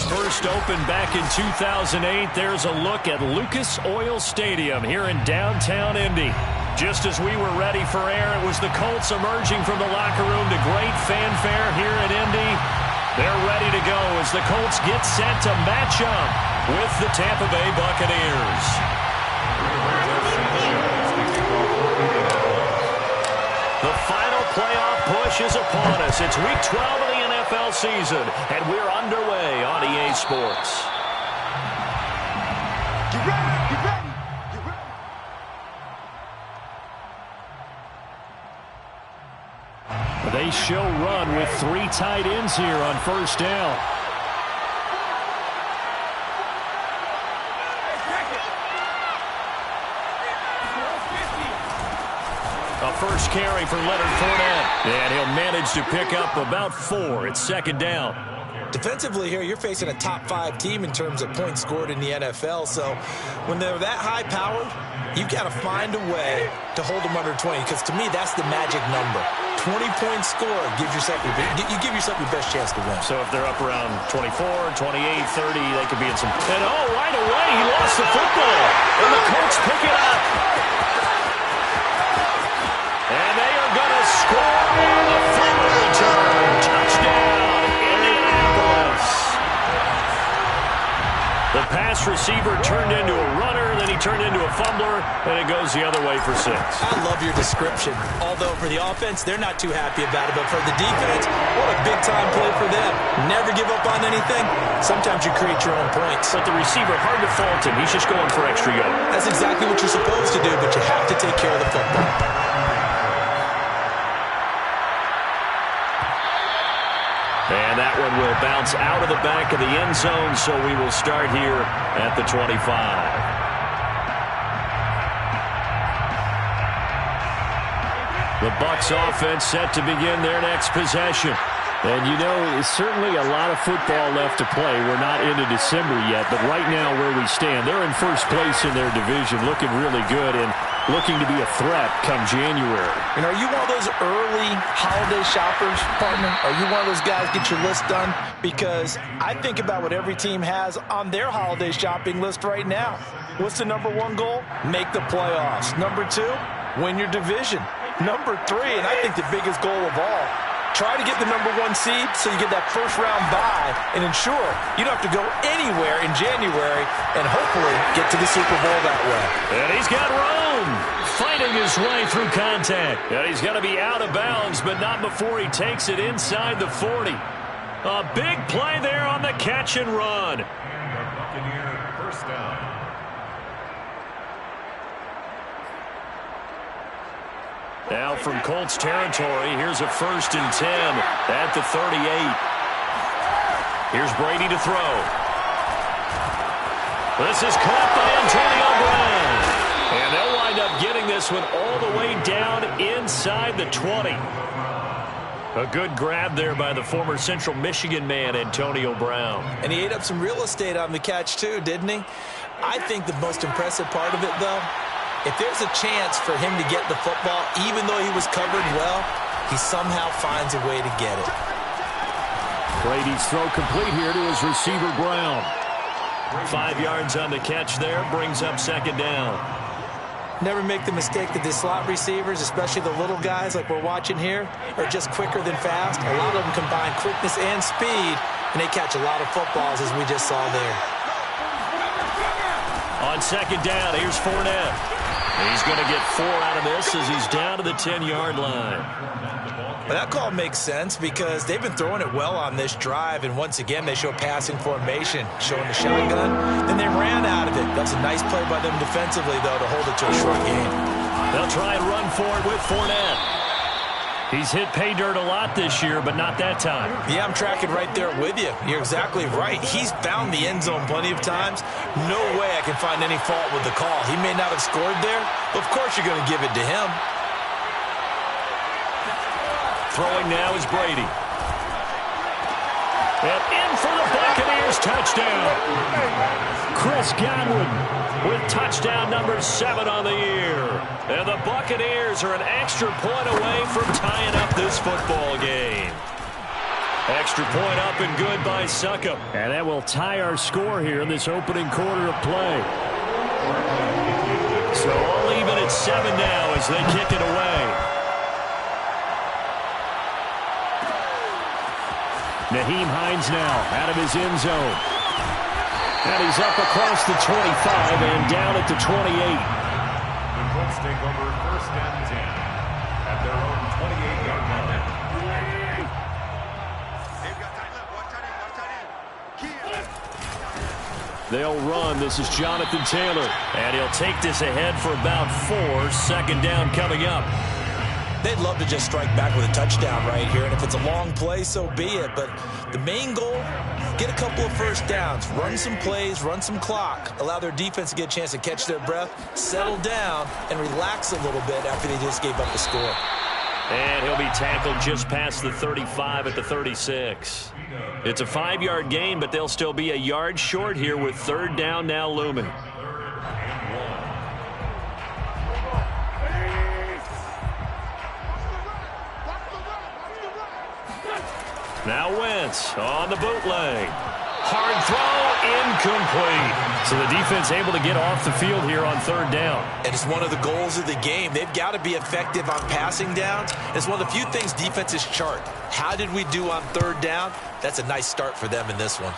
first opened back in 2008. There's a look at Lucas Oil Stadium here in downtown Indy. Just as we were ready for air, it was the Colts emerging from the locker room to great fanfare here in Indy. They're ready to go as the Colts get set to match up with the Tampa Bay Buccaneers. The final playoff push is upon us. It's Week 12 of the NFL season, and we're underway on EA Sports. Get ready, get ready. They show run with 3 tight ends here on first down. A first carry for Leonard Fournette. And he'll manage to pick up about 4. It's second down. Defensively here, you're facing a top 5 team in terms of points scored in the NFL. So when they're that high-powered, you've got to find a way to hold them under 20, because to me, that's the magic number. 20 points scored gives yourself you give yourself your best chance to win. So if they're up around 24, 28, 30, they could be in some... And right away, he lost the football. And the Colts pick it up. And they are going to score a fumble return. Touchdown, Indianapolis. The pass receiver turned into a runner, then he turned into a fumbler, and it goes the other way for 6. I love your description. Although for the offense, they're not too happy about it. But for the defense, what a big-time play for them. Never give up on anything. Sometimes you create your own points. But the receiver, hard to fault him. He's just going for extra yard. That's exactly what you're supposed to do, but you have to take care of the football. And that one will bounce out of the back of the end zone, so we will start here at the 25. The Bucs offense set to begin their next possession. And you know, it's certainly a lot of football left to play. We're not into December yet, but right now where we stand, they're in first place in their division, looking really good and looking to be a threat come January. And are you one of those early holiday shoppers, partner? Are you one of those guys get your list done? Because I think about what every team has on their holiday shopping list right now. What's the number 1 goal? Make the playoffs. Number 2, win your division. Number 3, and I think the biggest goal of all, try to get the number 1 seed so you get that first-round bye and ensure you don't have to go anywhere in January and hopefully get to the Super Bowl that way. And he's got Rome fighting his way through contact. And he's going to be out of bounds, but not before he takes it inside the 40. A big play there on the catch and run. Buccaneer first down. Now from Colts territory, here's a 1st and 10 at the 38. Here's Brady to throw. This is caught by Antonio Brown. And they'll wind up getting this one all the way down inside the 20. A good grab there by the former Central Michigan man, Antonio Brown. And he ate up some real estate on the catch too, didn't he? I think the most impressive part of it, though, if there's a chance for him to get the football, even though he was covered well, he somehow finds a way to get it. Brady's throw complete here to his receiver, Brown. 5 yards on the catch there, brings up second down. Never make the mistake that the slot receivers, especially the little guys like we're watching here, are just quicker than fast. A lot of them combine quickness and speed, and they catch a lot of footballs, as we just saw there. On second down, here's Fournette. He's going to get 4 out of this as he's down to the 10-yard line. Well, that call makes sense because they've been throwing it well on this drive, and once again they show passing formation, showing the shotgun. Then they ran out of it. That's a nice play by them defensively, though, to hold it to a short game. They'll try and run for it with Fournette. He's hit pay dirt a lot this year, but not that time. Yeah, I'm tracking right there with you. You're exactly right. He's found the end zone plenty of times. No way I can find any fault with the call. He may not have scored there, but of course you're going to give it to him. Throwing now is Brady. And in for the Buccaneers touchdown. Chris Godwin with touchdown number 7 on the year. And the Buccaneers are an extra point away from tying up this football game. extra point up and good by Succop. And that will tie our score here in this opening quarter of play. So all even at 7 now as they kick it away. Nyheim Hines now out of his end zone. And he's up across the 25 and down at the 28. The Colts take over 1st and 10 at their own 28-yard line. They'll run. This is Jonathan Taylor. And he'll take this ahead for about 4. Second down coming up. They'd love to just strike back with a touchdown right here, and if it's a long play, so be it. But the main goal, get a couple of first downs, run some plays, run some clock, allow their defense to get a chance to catch their breath, settle down, and relax a little bit after they just gave up the score. And he'll be tackled just past the 35 at the 36. It's a 5-yard gain, but they'll still be a yard short here with 3rd down now looming. Now Wentz on the bootleg. Hard throw, incomplete. So the defense able to get off the field here on 3rd down. And it's one of the goals of the game. They've got to be effective on passing downs. It's one of the few things defenses chart. How did we do on 3rd down? That's a nice start for them in this one.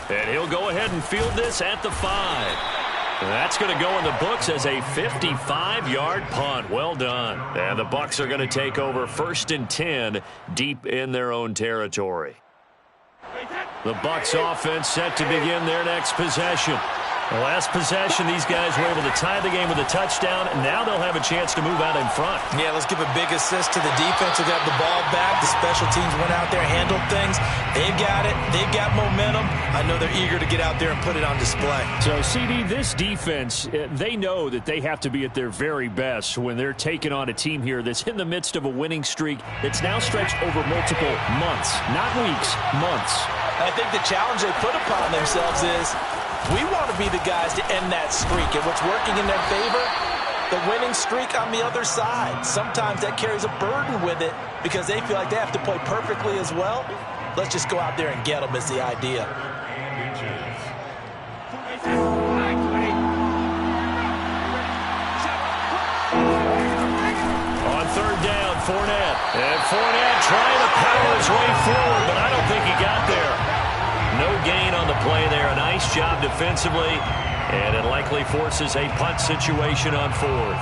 And he'll go ahead and field this at the 5. That's going to go in the books as a 55-yard punt. Well done. And the Bucs are going to take over 1st and 10 deep in their own territory. The Bucs offense set to begin their next possession. The last possession, these guys were able to tie the game with a touchdown, and now they'll have a chance to move out in front. Yeah, let's give a big assist to the defense who got the ball back. The special teams went out there, handled things. They've got it. They've got momentum. I know they're eager to get out there and put it on display. So, CD, this defense, they know that they have to be at their very best when they're taking on a team here that's in the midst of a winning streak that's now stretched over multiple months, not weeks, months. I think the challenge they put upon themselves is we want to be the guys to end that streak. And what's working in their favor? The winning streak on the other side. Sometimes that carries a burden with it because they feel like they have to play perfectly as well. Let's just go out there and get them is the idea. On 3rd down, Fournette. And Fournette trying to power his way forward, but I don't think he got there. No gain on the play there. A nice job defensively, and it likely forces a punt situation on 4th.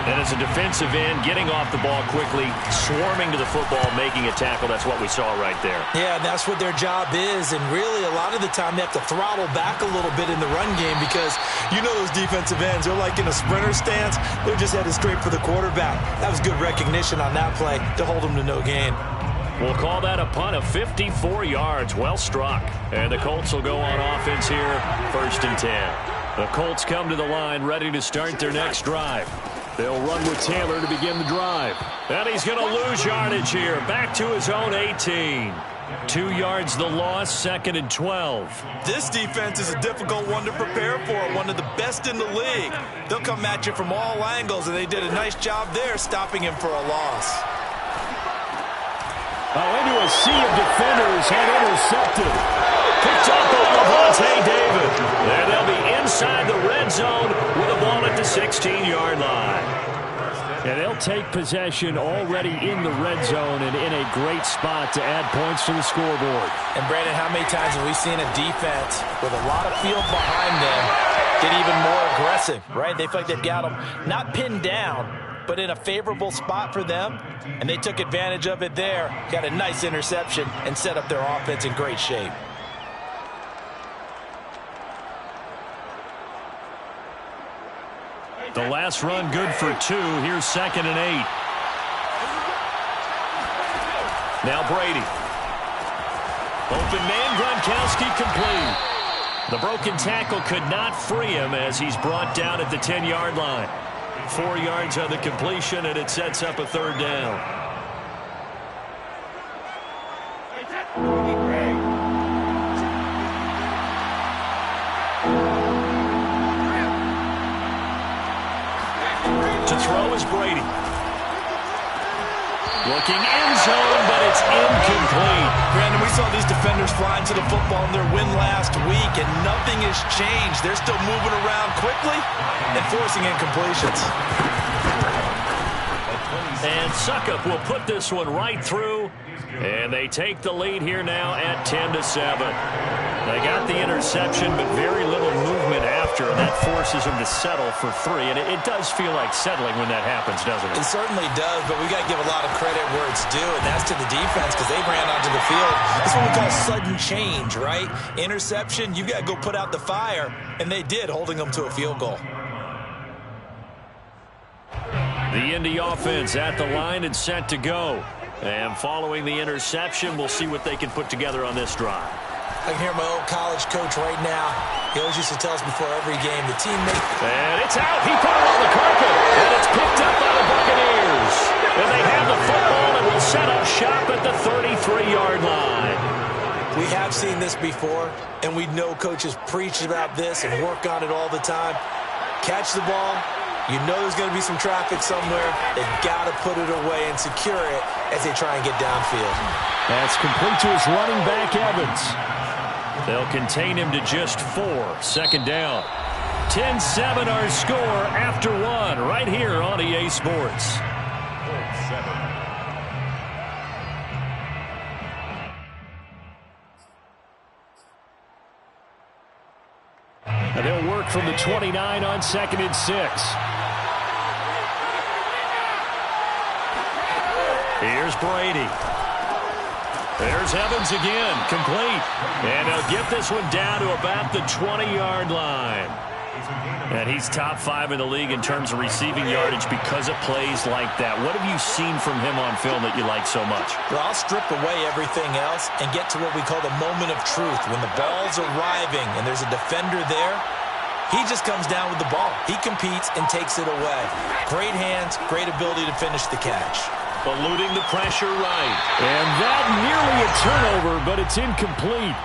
And as a defensive end, getting off the ball quickly, swarming to the football, making a tackle, that's what we saw right there. Yeah, that's what their job is, and really a lot of the time they have to throttle back a little bit in the run game because you know those defensive ends, they're like in a sprinter stance. They're just headed straight for the quarterback. That was good recognition on that play to hold them to no gain. We'll call that a punt of 54 yards. Well struck. And the Colts will go on offense here, 1st and 10. The Colts come to the line ready to start their next drive. They'll run with Taylor to begin the drive. And he's going to lose yardage here. Back to his own 18. 2 yards the loss, 2nd and 12. This defense is a difficult one to prepare for, one of the best in the league. They'll come at you from all angles, and they did a nice job there stopping him for a loss. Into a sea of defenders and intercepted. Picked up by Lavonte David. And they'll be inside the red zone with a ball at the 16-yard line. And they'll take possession already in the red zone and in a great spot to add points to the scoreboard. And, Brandon, how many times have we seen a defense with a lot of field behind them get even more aggressive, right? They feel like they've got them not pinned down, but in a favorable spot for them, and they took advantage of it there, got a nice interception, and set up their offense in great shape. The last run good for 2. Here's 2nd and 8. Now Brady. Open man, Gronkowski complete. The broken tackle could not free him as he's brought down at the 10-yard line. 4 yards on the completion, and it sets up a 3rd down. To throw is Brady. Looking end zone, but it's incomplete. Brandon, we saw these defenders flying to the football in their win last week, and nothing has changed. They're still moving around quickly and forcing incompletions. And Succop will put this one right through, and they take the lead here now at 10-7. They got the interception, but very little movement after, and that forces them to settle for 3. And it does feel like settling when that happens, doesn't it? It certainly does, but we got to give a lot of credit where it's due, and that's to the defense because they ran onto the field. That's what we call sudden change, right? Interception, you've got to go put out the fire, and they did, holding them to a field goal. The Indy offense at the line and set to go. And following the interception, we'll see what they can put together on this drive. I can hear my old college coach right now. He always used to tell us before every game, the teammate. And it's out. He put it on the carpet. And it's picked up by the Buccaneers. And they have the football and will set up shop at the 33-yard line. We have seen this before, and we know coaches preach about this and work on it all the time. Catch the ball. You know there's going to be some traffic somewhere. They've got to put it away and secure it as they try and get downfield. That's complete to his running back, Evans. They'll contain him to just 4. Second down. 10-7 our score after 1 right here on EA Sports. And they'll work from the 29 on 2nd and 6. Here's Brady. There's Evans again, complete. And they'll get this one down to about the 20-yard line. And he's top 5 in the league in terms of receiving yardage because of plays like that. What have you seen from him on film that you like so much? Well, I'll strip away everything else and get to what we call the moment of truth. When the ball's arriving and there's a defender there, he just comes down with the ball. He competes and takes it away. Great hands, great ability to finish the catch. Eluding the pressure right. And that nearly a turnover, but it's incomplete.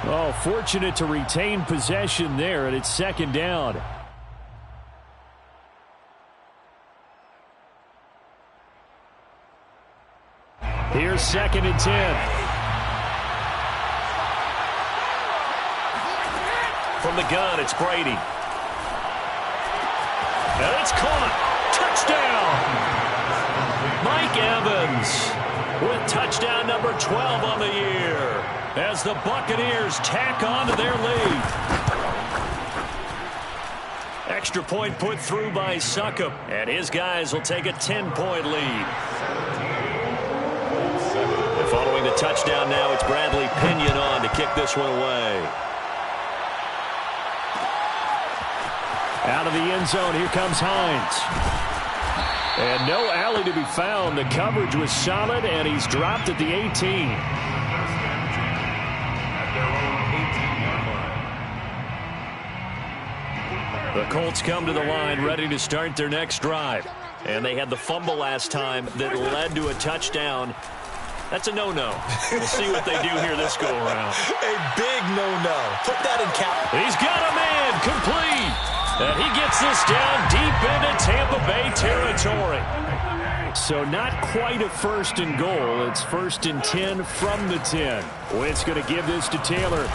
Oh, fortunate to retain possession there, and it's 2nd down. Here's 2nd and 10. From the gun, it's Brady. And it's caught. Touchdown. Mike Evans with touchdown number 12 on the year as the Buccaneers tack on to their lead. Extra point put through by Succop, and his guys will take a 10-point lead. And following the touchdown now, it's Bradley Pinion on to kick this one away. Out of the end zone, here comes Hines. And no alley to be found. The coverage was solid, and he's dropped at the 18. The Colts come to the line ready to start their next drive. And they had the fumble last time that led to a touchdown. That's a no-no. We'll see what they do here this go-around. A big no-no. Put that in cap. He's got a man complete. And he gets this down deep into Tampa Bay territory. So not quite a 1st and goal. It's 1st and 10 from the 10. Wentz going to give this to Taylor.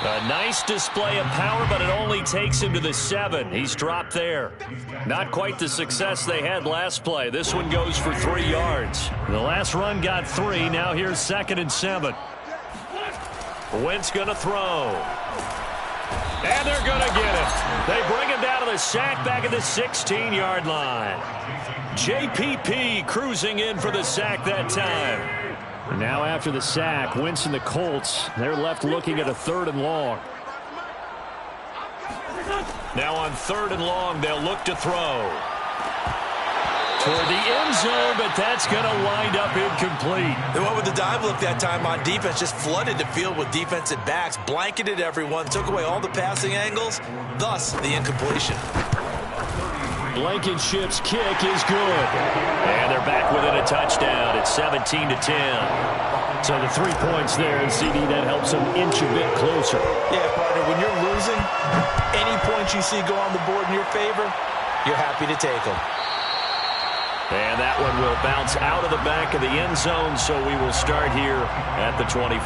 A nice display of power, but it only takes him to the 7. He's dropped there. Not quite the success they had last play. This one goes for 3 yards. The last run got 3. Now here's 2nd and 7. Wentz going to throw. And they're going to get it. They bring him down to the sack back at the 16-yard line. JPP cruising in for the sack that time. And now after the sack, Wentz and the Colts, they're left looking at a 3rd and long. Now on 3rd and long, they'll look to throw. Toward the end zone, but that's going to wind up incomplete. They went with the dive look that time on defense, just flooded the field with defensive backs, blanketed everyone, took away all the passing angles, thus the incompletion. Blankenship's kick is good. And they're back within a touchdown. It's 17-10. So the 3 points there, and CD, that helps them inch a bit closer. Yeah, partner, when you're losing, any points you see go on the board in your favor, you're happy to take them. And that one will bounce out of the back of the end zone, so we will start here at the 25.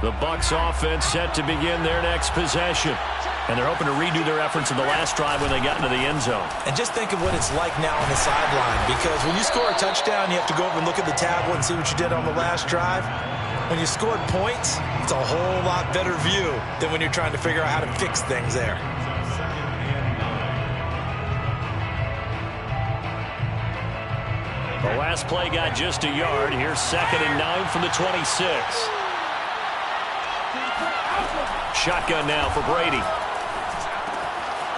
The Bucs offense set to begin their next possession. And they're hoping to redo their efforts in the last drive when they got into the end zone. And just think of what it's like now on the sideline, because when you score a touchdown, you have to go over and look at the tablet and see what you did on the last drive. When you scored points, it's a whole lot better view than when you're trying to figure out how to fix things there. The last play got just a yard. Here's 2nd and 9 from the 26. Shotgun now for Brady.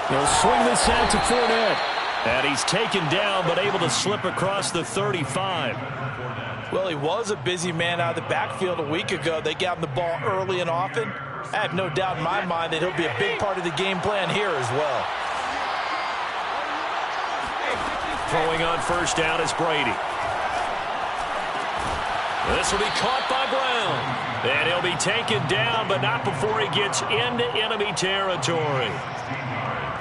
He'll swing this out to Fournette. And he's taken down, but able to slip across the 35. Well, he was a busy man out of the backfield a week ago. They got him the ball early and often. I have no doubt in my mind that he'll be a big part of the game plan here as well. Throwing on first down is Brady. This will be caught by Brown. And he'll be taken down, but not before he gets into enemy territory.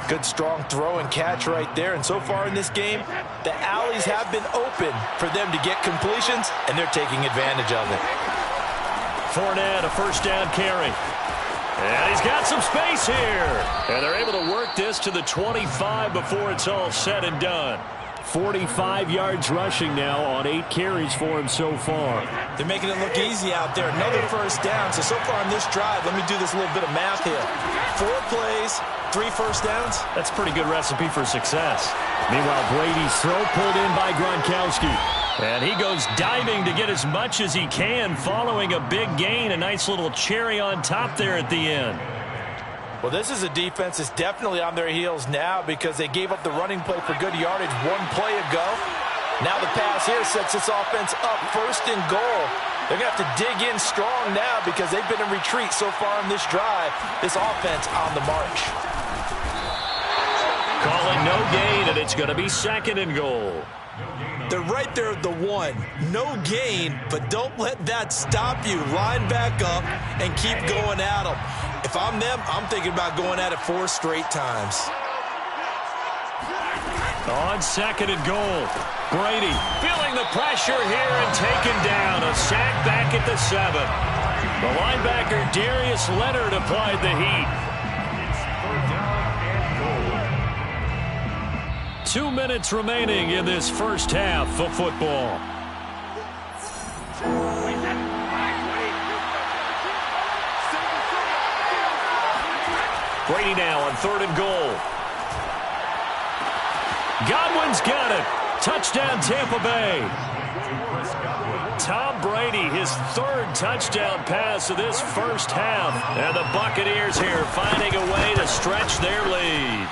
Good strong throw and catch right there. And so far in this game, the alleys have been open for them to get completions, and they're taking advantage of it. Fournette, a first down carry. And he's got some space here. And they're able to work this to the 25 before it's all said and done. 45 yards rushing now on 8 carries for him so far. They're making it look easy out there. Another first down. So far on this drive, let me do this little bit of math here. 4 plays, 3 first downs. That's a pretty good recipe for success. Meanwhile, Brady's throw pulled in by Gronkowski. And he goes diving to get as much as he can following a big gain. A nice little cherry on top there at the end. Well, this is a defense that's definitely on their heels now because they gave up the running play for good yardage 1 play ago. Now the pass here sets this offense up 1st and goal. They're going to have to dig in strong now because they've been in retreat so far in this drive. This offense on the march. Calling no gain, and it's going to be 2nd and goal. They're right there at the 1. No gain, but don't let that stop you. Line back up and keep going at them. If I'm them, I'm thinking about going at it 4 straight times. On 2nd and goal, Brady feeling the pressure here and taken down. A sack back at the 7. The linebacker Darius Leonard applied the heat. 2 minutes remaining in this first half of football. Brady now on 3rd and goal. Godwin's got it. Touchdown, Tampa Bay. Tom Brady, his 3rd touchdown pass of this first half. And the Buccaneers here finding a way to stretch their lead.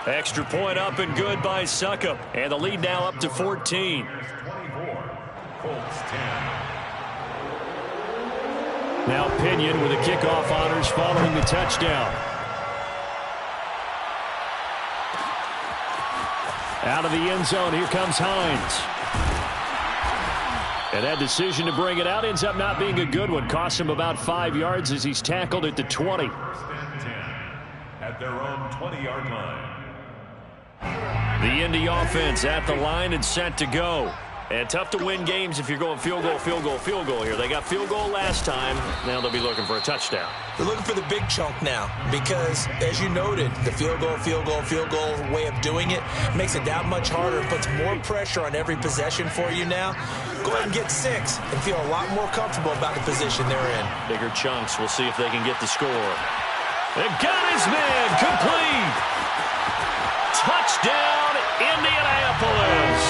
Extra point up and good by Succop. And the lead now up to 14. 24, Colts 10. Now Pinion with the kickoff honors following the touchdown. Out of the end zone, here comes Hines. And that decision to bring it out ends up not being a good one. Costs him about 5 yards as he's tackled at the 20. 1st and 10 at their own 20-yard line. The Indy offense at the line and set to go. And tough to win games if you're going field goal, field goal, field goal here. They got field goal last time. Now they'll be looking for a touchdown. They're looking for the big chunk now because, as you noted, the field goal way of doing it makes it that much harder. It puts more pressure on every possession for you now. Go ahead and get 6 and feel a lot more comfortable about the position they're in. Bigger chunks. We'll see if they can get the score. They got his man. Complete. Touchdown, Indianapolis.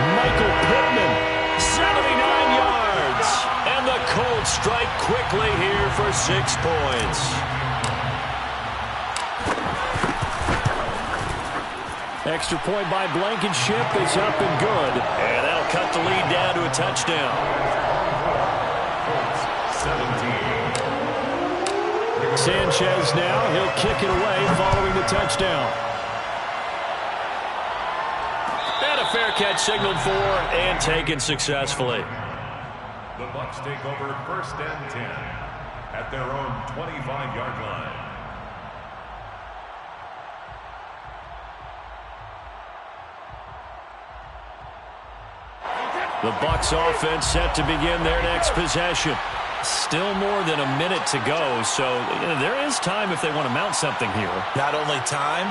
Michael Pittman, 79 yards. And the Colts strike quickly here for 6 points. Extra point by Blankenship is up and good. And that'll cut the lead down to a touchdown. Colts 17. Sanchez now, he'll kick it away following the touchdown. Fair catch signaled for and taken successfully. The Bucs take over 1st and 10 at their own 25-yard line. The Bucs offense set to begin their next possession. Still more than a minute to go, so there is time if they want to mount something here. Not only time,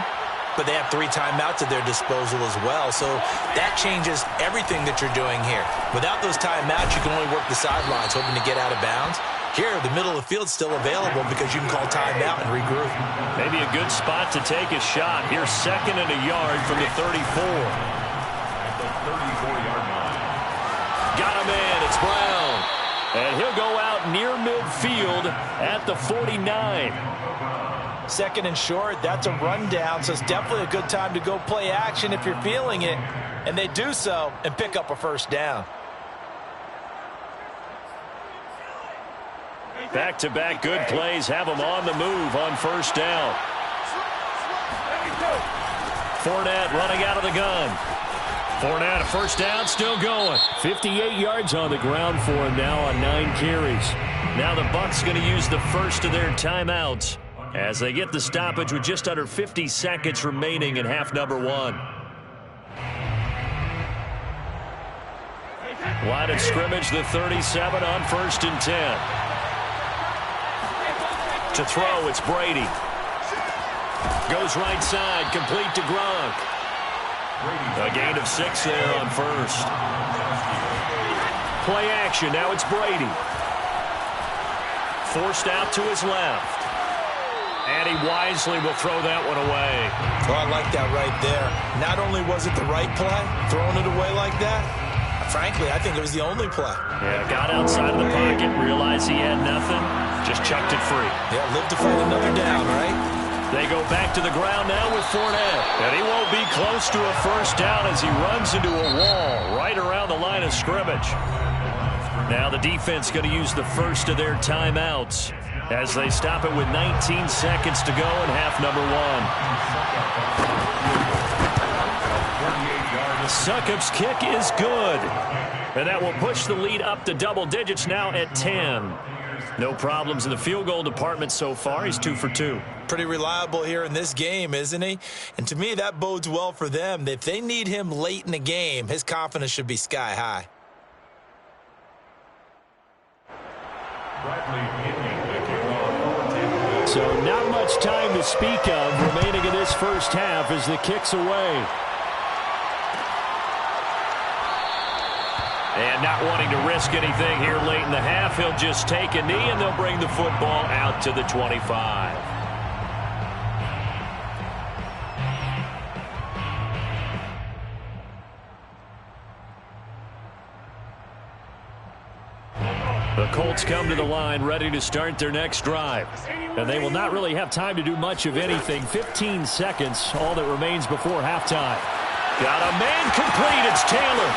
but they have 3 timeouts at their disposal as well, so that changes everything that you're doing here. Without those timeouts, you can only work the sidelines, hoping to get out of bounds. Here, the middle of the field is still available because you can call timeout and regroup. Maybe a good spot to take a shot. Here's 2nd and a yard from the 34. At the 34-yard line. Got him in. It's Brown. And he'll go out near midfield at the 49. 2nd and short, that's a rundown, so it's definitely a good time to go play action if you're feeling it. And they do so and pick up a first down. Back-to-back good plays have them on the move on first down. Fournette running out of the gun. Fournette, a first down, still going. 58 yards on the ground for him now on 9 carries. Now the Bucs going to use the first of their timeouts as they get the stoppage with just under 50 seconds remaining in half number 1. Line of scrimmage, the 37 on 1st and 10. To throw, it's Brady. Goes right side, complete to Gronk. A gain of 6 there on first. Play action, now it's Brady. Forced out to his left. And he wisely will throw that one away. Oh, I like that right there. Not only was it the right play, throwing it away like that, frankly, I think it was the only play. Yeah, got outside of the pocket, realized he had nothing, just chucked it free. Yeah, live to fight another down, right? They go back to the ground now with Fournette. And he won't be close to a first down as he runs into a wall right around the line of scrimmage. Now the defense going to use the first of their timeouts as they stop it with 19 seconds to go in half number 1. Succop's kick is good. And that will push the lead up to double digits now at 10. No problems in the field goal department so far. He's 2 for 2. Pretty reliable here in this game, isn't he? And to me, that bodes well for them. If they need him late in the game, his confidence should be sky high. So not much time to speak of remaining in this first half as the kick's away. And not wanting to risk anything here late in the half, he'll just take a knee and they'll bring the football out to the 25. The Colts come to the line ready to start their next drive. And they will not really have time to do much of anything. 15 seconds, all that remains before halftime. Got a man complete. It's Taylor.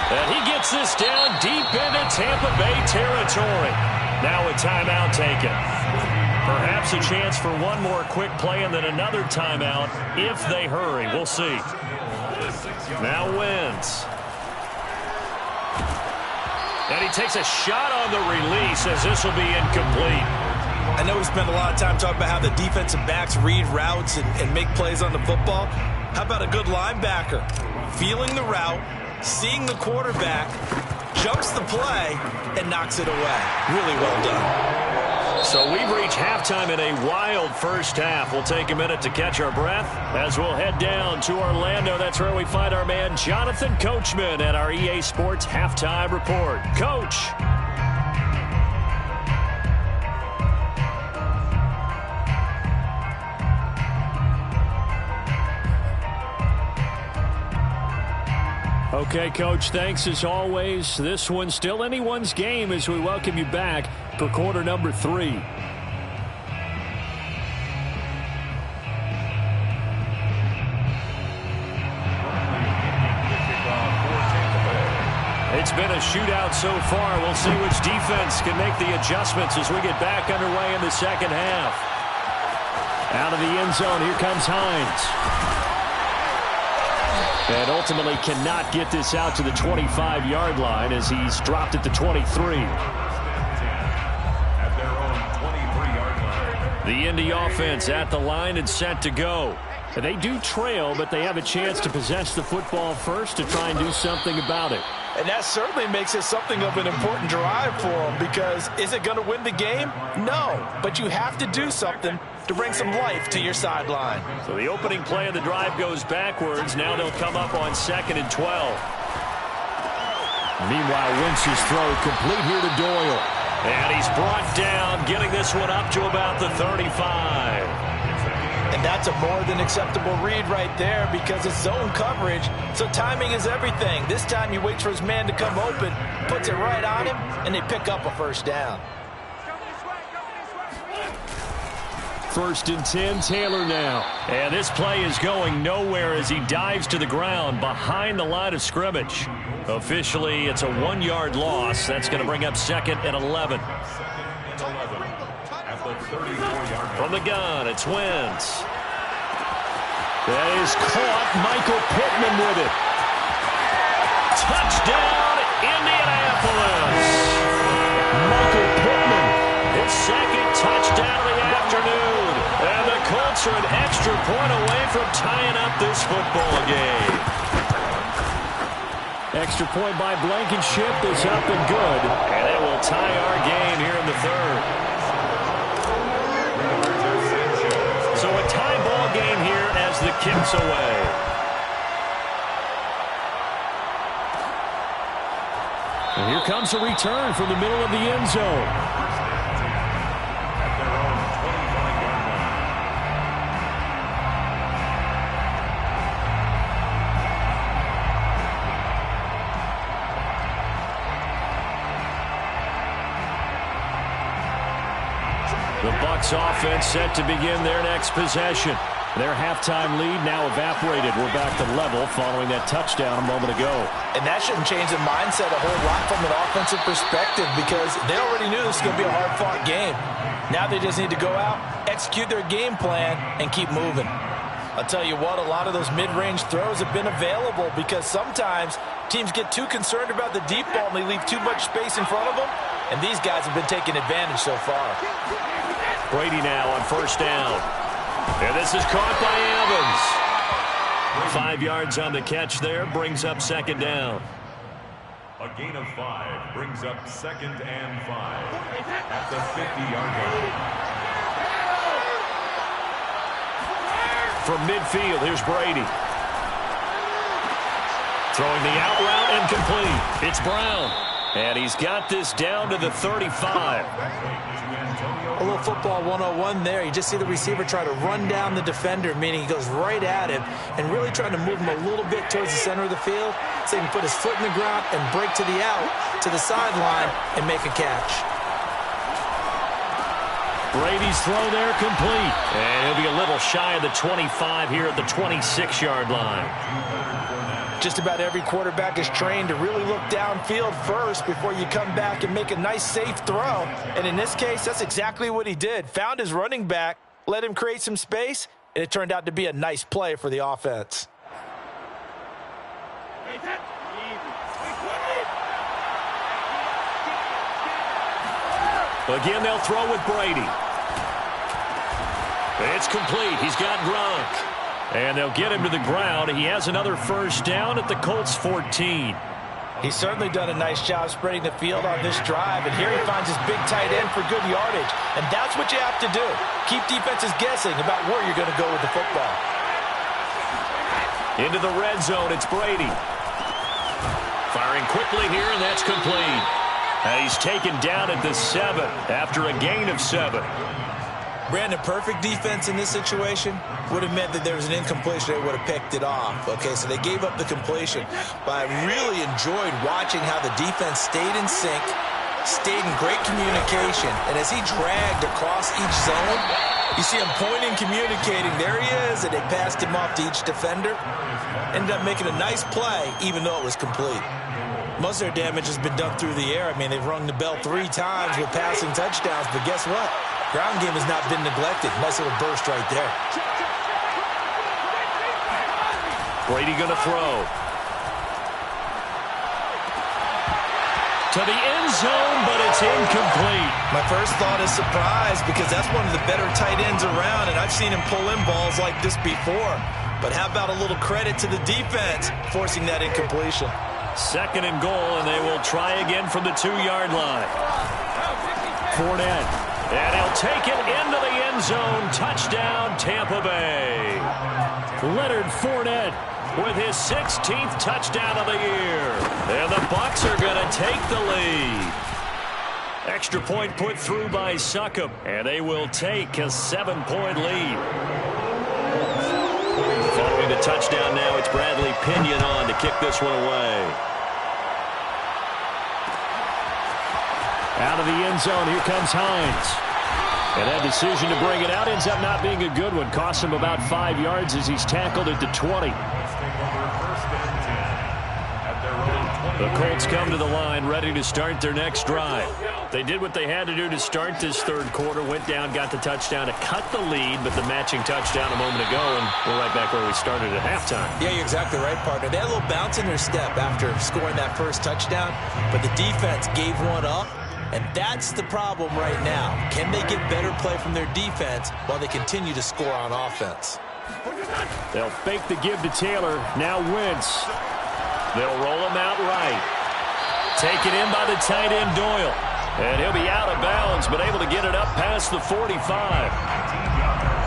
And he gets this down deep into Tampa Bay territory. Now a timeout taken. Perhaps a chance for one more quick play and then another timeout if they hurry. We'll see. Now Wentz. And he takes a shot on the release as this will be incomplete. I know we spent a lot of time talking about how the defensive backs read routes and make plays on the football. How about a good linebacker? Feeling the route, seeing the quarterback, jumps the play, and knocks it away. Really well done. So we've reached halftime in a wild first half. We'll take a minute to catch our breath as we'll head down to Orlando. That's where we find our man Jonathan Coachman at our EA Sports Halftime Report. Coach. Okay, Coach, thanks as always. This one's still anyone's game as we welcome you back for quarter number 3. It's been a shootout so far. We'll see which defense can make the adjustments as we get back underway in the second half. Out of the end zone, here comes Hines. And ultimately cannot get this out to the 25-yard line as he's dropped at the 23. At their own 23-yard line. The Indy offense at the line and set to go. They do trail, but they have a chance to possess the football first to try and do something about it. And that certainly makes it something of an important drive for them, because is it going to win the game? No, but you have to do something to bring some life to your sideline. So the opening play of the drive goes backwards. Now they'll come up on 2nd and 12. Meanwhile, Wentz's throw complete here to Doyle. And he's brought down, getting this one up to about the 35. And that's a more than acceptable read right there, because it's zone coverage, so timing is everything. This time he waits for his man to come open, puts it right on him, and they pick up a first down. 1st and 10, Taylor now. And this play is going nowhere as he dives to the ground behind the line of scrimmage. Officially, it's a 1-yard loss. That's going to bring up 2nd and 11. From the gun, it's Wentz. That is caught. Michael Pittman with it. Touchdown, Indianapolis. Michael Pittman, his 2nd touchdown of the afternoon. And the Colts are an extra point away from tying up this football game. Extra point by Blankenship is up and good. And it will tie our game here in the 3rd. So a tie ball game here as the kick's away. And here comes a return from the middle of the end zone. The Bucs offense set to begin their next possession. Their halftime lead now evaporated. We're back to level following that touchdown a moment ago. And that shouldn't change the mindset a whole lot from an offensive perspective, because they already knew this was going to be a hard-fought game. Now they just need to go out, execute their game plan, and keep moving. I'll tell you what, a lot of those mid-range throws have been available, because sometimes teams get too concerned about the deep ball and they leave too much space in front of them, and these guys have been taking advantage so far. Brady now on 1st down. And this is caught by Evans. 5 yards on the catch there, brings up 2nd down. A gain of 5 brings up 2nd and 5 at the 50-yard line. From midfield, here's Brady. Throwing the out route and complete. It's Brown. And he's got this down to the 35. A little football 101 there. You just see the receiver try to run down the defender, meaning he goes right at him and really trying to move him a little bit towards the center of the field so he can put his foot in the ground and break to the out, to the sideline, and make a catch. Brady's throw there complete. And he'll be a little shy of the 25 here at the 26-yard line. Just about every quarterback is trained to really look downfield first before you come back and make a nice, safe throw. And in this case, that's exactly what he did. Found his running back, let him create some space, and it turned out to be a nice play for the offense. Again, they'll throw with Brady. It's complete. He's got Gronk. And they'll get him to the ground. He has another 1st down at the Colts 14. He's certainly done a nice job spreading the field on this drive. And here he finds his big tight end for good yardage. And that's what you have to do. Keep defenses guessing about where you're going to go with the football. Into the red zone, it's Brady. Firing quickly here, and that's complete. And he's taken down at the 7 after a gain of 7. Brandon, perfect defense in this situation would have meant that there was an incompletion. They would have picked it off. Okay, so they gave up the completion. But I really enjoyed watching how the defense stayed in sync, stayed in great communication. And as he dragged across each zone, you see him pointing, communicating. There he is, and they passed him off to each defender. Ended up making a nice play, even though it was complete. Most of their damage has been done through the air. I mean, they've rung the bell 3 times with passing touchdowns. But guess what? Ground game has not been neglected. Nice little burst right there. Brady going to throw. To to the end zone, but it's incomplete. My first thought is surprise because that's one of the better tight ends around, and I've seen him pull in balls like this before. But how about a little credit to the defense forcing that incompletion? 2nd and goal, and they will try again from the 2-yard line. Fournette, and he'll take it into the end zone. Touchdown, Tampa Bay. Leonard Fournette with his 16th touchdown of the year. And the Bucs are going to take the lead. Extra point put through by Succop, and they will take a 7-point lead. Following the touchdown now, it's Bradley Pinion on to kick this one away. Out of the end zone, here comes Hines. And that decision to bring it out ends up not being a good one. Costs him about 5 yards as he's tackled at the 20. The Colts come to the line ready to start their next drive. They did what they had to do to start this 3rd quarter. Went down, got the touchdown to cut the lead, but the matching touchdown a moment ago, and we're right back where we started at halftime. Yeah, you're exactly right, partner. They had a little bounce in their step after scoring that first touchdown, but the defense gave one up. And that's the problem right now. Can they get better play from their defense while they continue to score on offense? They'll fake the give to Taylor. Now Wentz. They'll roll him out right. Taken in by the tight end Doyle. And he'll be out of bounds, but able to get it up past the 45.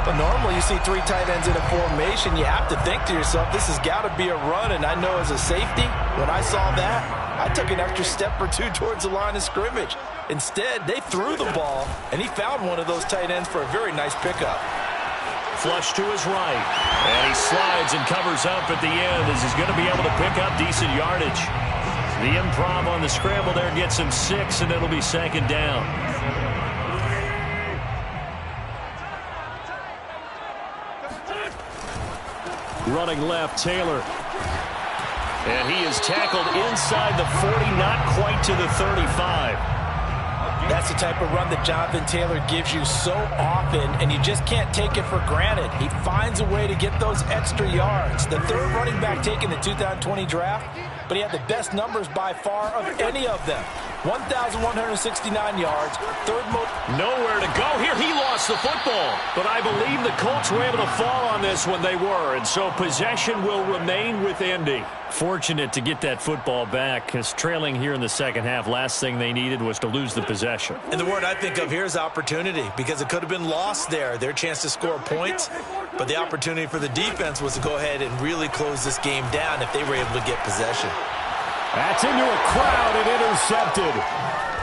But normally you see 3 tight ends in a formation. You have to think to yourself, this has got to be a run. And I know as a safety, when I saw that, I took an extra step or 2 towards the line of scrimmage. Instead, they threw the ball, and he found one of those tight ends for a very nice pickup. Flush to his right. And he slides and covers up at the end as he's going to be able to pick up decent yardage. The improv on the scramble there gets him 6, and it'll be 2nd down. Running left, Taylor. And he is tackled inside the 40, not quite to the 35. That's the type of run that Jonathan Taylor gives you so often, and you just can't take it for granted. He finds a way to get those extra yards. The 3rd running back taken in the 2020 draft, but he had the best numbers by far of any of them. 1,169 yards, 3rd most. Nowhere to go here. He lost the football, but I believe the Colts were able to fall on this when they were, and so possession will remain with Indy. Fortunate to get that football back, because trailing here in the 2nd half, last thing they needed was to lose the possession. And the word I think of here is opportunity, because it could have been lost there, their chance to score points, but the opportunity for the defense was to go ahead and really close this game down if they were able to get possession. That's into a crowd and intercepted.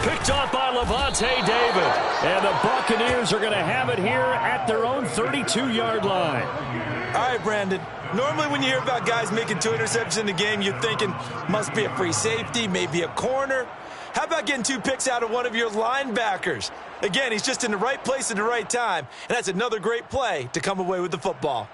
Picked off by Lavonte David. And the Buccaneers are going to have it here at their own 32-yard line. All right, Brandon. Normally when you hear about guys making 2 interceptions in the game, you're thinking must be a free safety, maybe a corner. How about getting 2 picks out of one of your linebackers? Again, he's just in the right place at the right time, and that's another great play to come away with the football.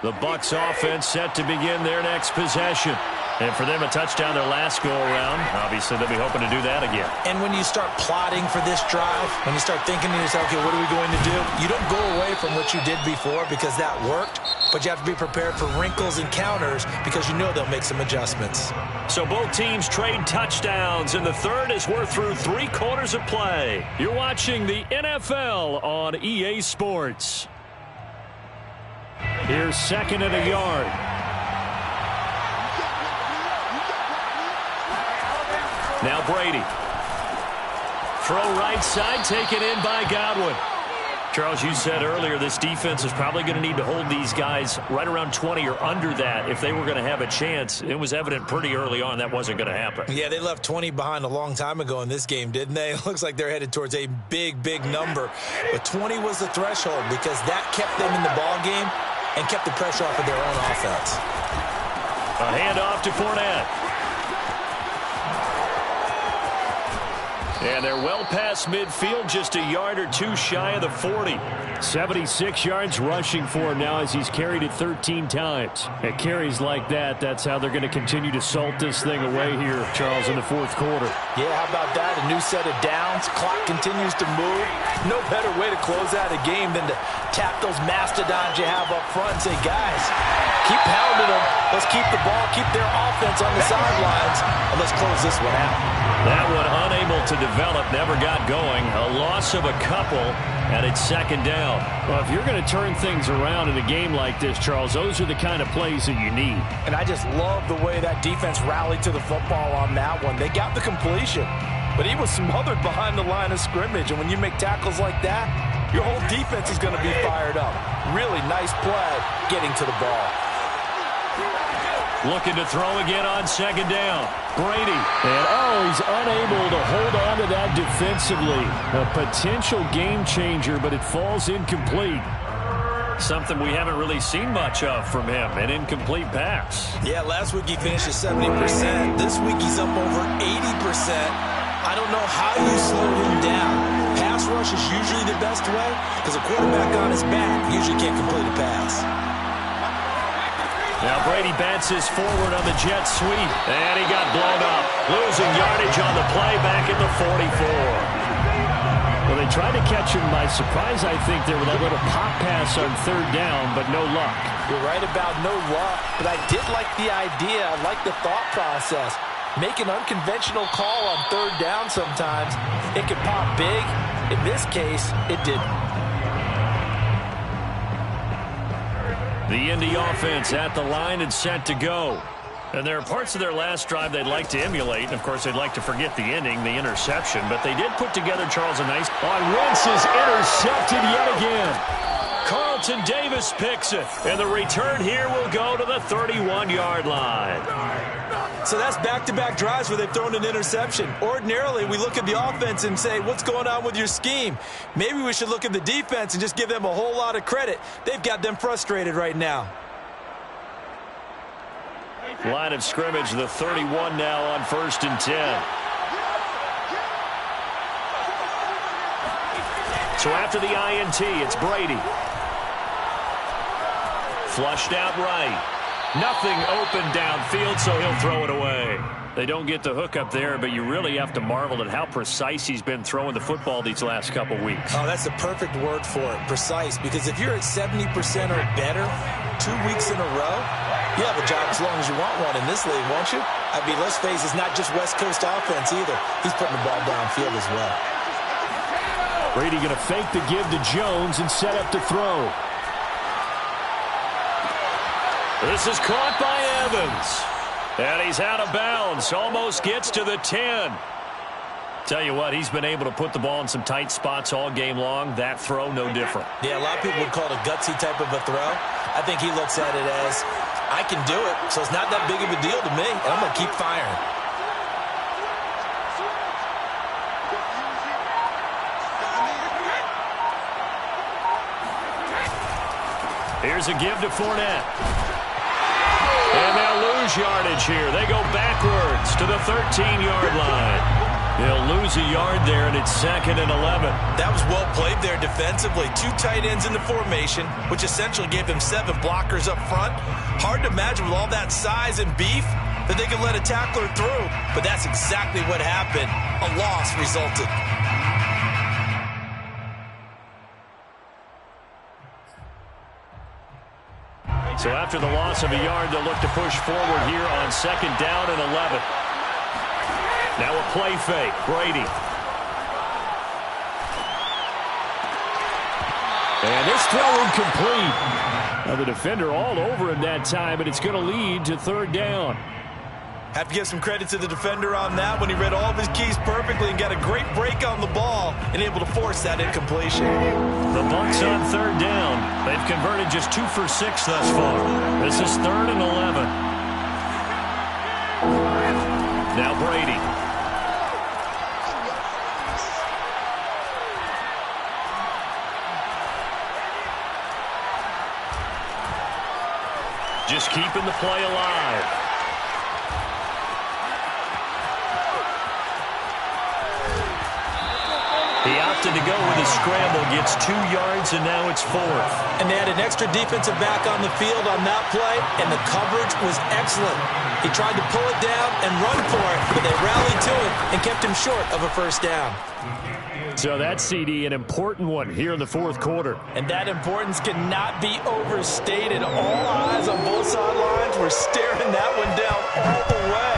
The Bucs offense set to begin their next possession. And for them, a touchdown their last go-around. Obviously, they'll be hoping to do that again. And when you start plotting for this drive, when you start thinking to yourself, okay, what are we going to do? You don't go away from what you did before because that worked, but you have to be prepared for wrinkles and counters because you know they'll make some adjustments. So both teams trade touchdowns in the 3rd as we're through 3 quarters of play. You're watching the NFL on EA Sports. Here's 2nd and a yard. Now Brady. Throw right side, taken in by Godwin. Charles, you said earlier this defense is probably going to need to hold these guys right around 20 or under that if they were going to have a chance. It was evident pretty early on that wasn't going to happen. Yeah, they left 20 behind a long time ago in this game, didn't they? It looks like they're headed towards a big, big number. But 20 was the threshold because that kept them in the ball game and kept the pressure off of their own offense. A handoff to Fournette. And they're well past midfield, just a yard or two shy of the 40. 76 yards rushing for him now as he's carried it 13 times. At carries like that, that's how they're going to continue to salt this thing away here, Charles, in the fourth quarter. Yeah, how about that? A new set of downs. Clock continues to move. No better way to close out a game than to tap those mastodons you have up front and say, guys, keep pounding them. Let's keep the ball, keep their offense on the sidelines, and let's close this one out. That one unable to develop, never got going. A loss of a couple, and it's second down. Well, if you're going to turn things around in a game like this, Charles, those are the kind of plays that you need. And I just love the way that defense rallied to the football on that one. They got the completion, but he was smothered behind the line of scrimmage. And when you make tackles like that, your whole defense is going to be fired up. Really nice play getting to the ball. Looking to throw again on second down. Brady. And, he's unable to hold on to that defensively. A potential game changer, but it falls incomplete. Something we haven't really seen much of from him, an incomplete pass. Yeah, last week he finished at 70%. This week he's up over 80%. I don't know how you slow him down. Pass rush is usually the best way because a quarterback on his back usually can't complete a pass. Now Brady bounces forward on the jet sweep, and he got blown up. Losing yardage on the play back at the 44. Well, they tried to catch him by surprise, I think, there with that little pop pass on third down, but no luck. You're right about no luck, but I did like the idea. I like the thought process. Make an unconventional call on third down sometimes. It can pop big. In this case, it didn't. The Indy offense at the line and set to go. And there are parts of their last drive they'd like to emulate. And, of course, they'd like to forget the ending, the interception. But they did put together, Charles, a nice... Wentz is intercepted yet again. Carlton Davis picks it. And the return here will go to the 31-yard line. So that's back-to-back drives where they've thrown an interception. Ordinarily, we look at the offense and say, what's going on with your scheme? Maybe we should look at the defense and just give them a whole lot of credit. They've got them frustrated right now. Line of scrimmage, the 31 now on 1st and 10. So after the INT, it's Brady. Flushed out right. Nothing open downfield, so he'll throw it away. They don't get the hook up there, but you really have to marvel at how precise he's been throwing the football these last couple weeks. Oh, that's the perfect word for it, precise, because if you're at 70% or better 2 weeks in a row, you have a job as long as you want one in this league, won't you? I mean, let's face it, it's not just West Coast offense either. He's putting the ball downfield as well. Brady going to fake the give to Jones and set up to throw. This is caught by Evans. And he's out of bounds. Almost gets to the 10. Tell you what, he's been able to put the ball in some tight spots all game long. That throw, no different. Yeah, a lot of people would call it a gutsy type of a throw. I think he looks at it as, I can do it, so it's not that big of a deal to me, and I'm going to keep firing. Here's a give to Fournette. And they'll lose yardage here. They go backwards to the 13-yard line. They'll lose a yard there, and it's 2nd and 11. That was well played there defensively. 2 tight ends in the formation, which essentially gave them 7 blockers up front. Hard to imagine with all that size and beef that they could let a tackler through. But that's exactly what happened. A loss resulted. So after the loss of a yard, they'll look to push forward here on 2nd down and 11. Now a play fake. Brady. And this throw incomplete. Now the defender all over him that time, and it's going to lead to 3rd down. Have to give some credit to the defender on that when he read all of his keys perfectly and got a great break on the ball and able to force that incompletion. The Bucs on 3rd down. They've converted just 2 for 6 thus far. This is 3rd and 11. Now Brady. Just keeping the play alive. opted to go with a scramble, gets 2 yards, and now it's 4th. And they had an extra defensive back on the field on that play, and the coverage was excellent. He tried to pull it down and run for it, but they rallied to it and kept him short of a first down. So that CD, an important one here in the 4th quarter. And that importance cannot be overstated. All eyes on both sidelines were staring that one down all the way.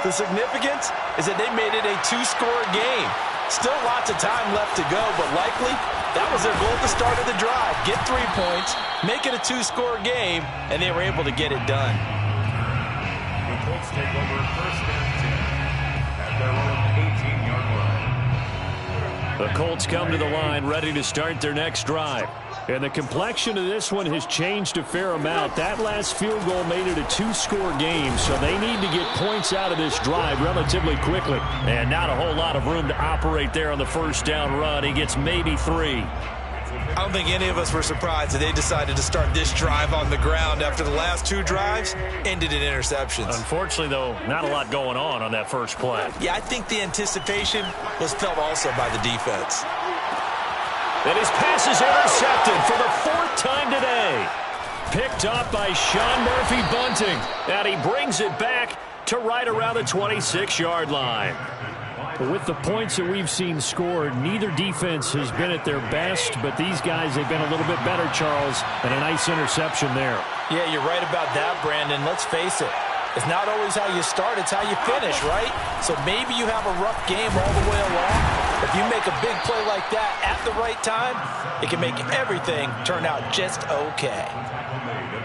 The significance is that they made it a 2-score game. Still lots of time left to go, but likely that was their goal at the start of the drive. Get 3 points, make it a 2-score game, and they were able to get it done. The Colts take over first and 10 at their own 18-yard line. The Colts come to the line ready to start their next drive. And the complexion of this one has changed a fair amount. That last field goal made it a 2-score game, so they need to get points out of this drive relatively quickly. And not a whole lot of room to operate there on the first down run. He gets maybe 3. I don't think any of us were surprised that they decided to start this drive on the ground after the last 2 drives ended in interceptions. Unfortunately, though, not a lot going on that first play. Yeah, I think the anticipation was felt also by the defense. And his pass is intercepted for the 4th time today. Picked up by Sean Murphy-Bunting. And he brings it back to right around the 26-yard line. But with the points that we've seen scored, neither defense has been at their best, but these guys have been a little bit better, Charles, and a nice interception there. Yeah, you're right about that, Brandon. Let's face it. It's not always how you start, it's how you finish, right? So maybe you have a rough game all the way along. If you make a big play like that at the right time, it can make everything turn out just okay.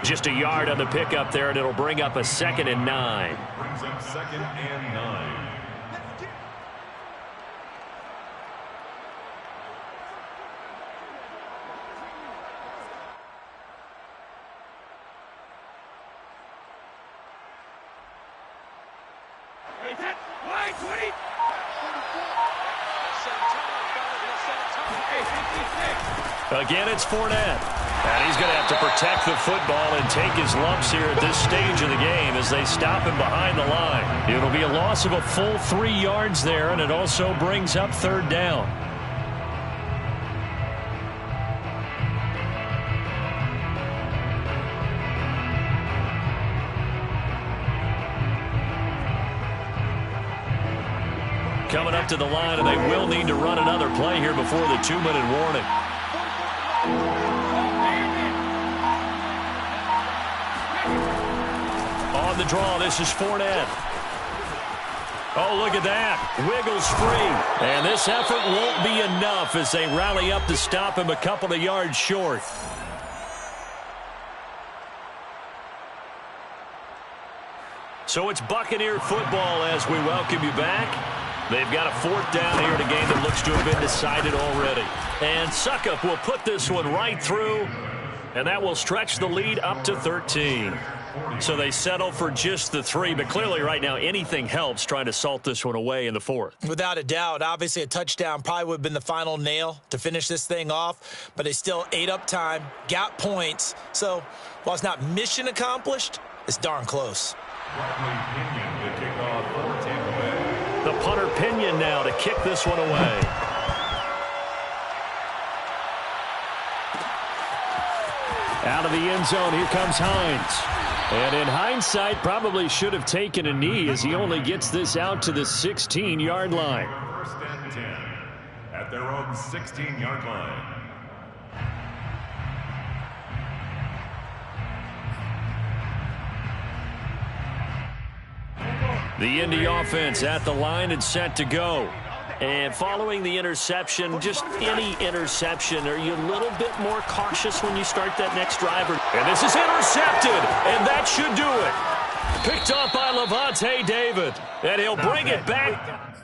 Just a yard on the pickup there, and it'll bring up a 2nd and 9. Brings up 2nd and 9. Again, it's Fournette. And he's going to have to protect the football and take his lumps here at this stage of the game as they stop him behind the line. It'll be a loss of a full 3 yards there, and it also brings up 3rd down. Coming up to the line, and they will need to run another play here before the 2-minute warning. On the draw, this is Fournette. Oh, look at that. Wiggles free. And this effort won't be enough as they rally up to stop him a couple of yards short. So it's Buccaneer football as we welcome you back. They've got a 4th down here in a game that looks to have been decided already. And Succop will put this one right through, and that will stretch the lead up to 13. So they settle for just the 3, but clearly right now anything helps trying to salt this one away in the 4th. Without a doubt, obviously a touchdown probably would have been the final nail to finish this thing off, but they still ate up time, got points. So while it's not mission accomplished, it's darn close. The punter Pinion now to kick this one away. Out of the end zone, here comes Hines. And in hindsight, probably should have taken a knee as he only gets this out to the 16-yard line. 1st and 10 at their own 16-yard line. The Indy offense at the line and set to go. And following the interception, just any interception, are you a little bit more cautious when you start that next drive? And this is intercepted, and that should do it. Picked up by Lavonte David, and he'll bring it back.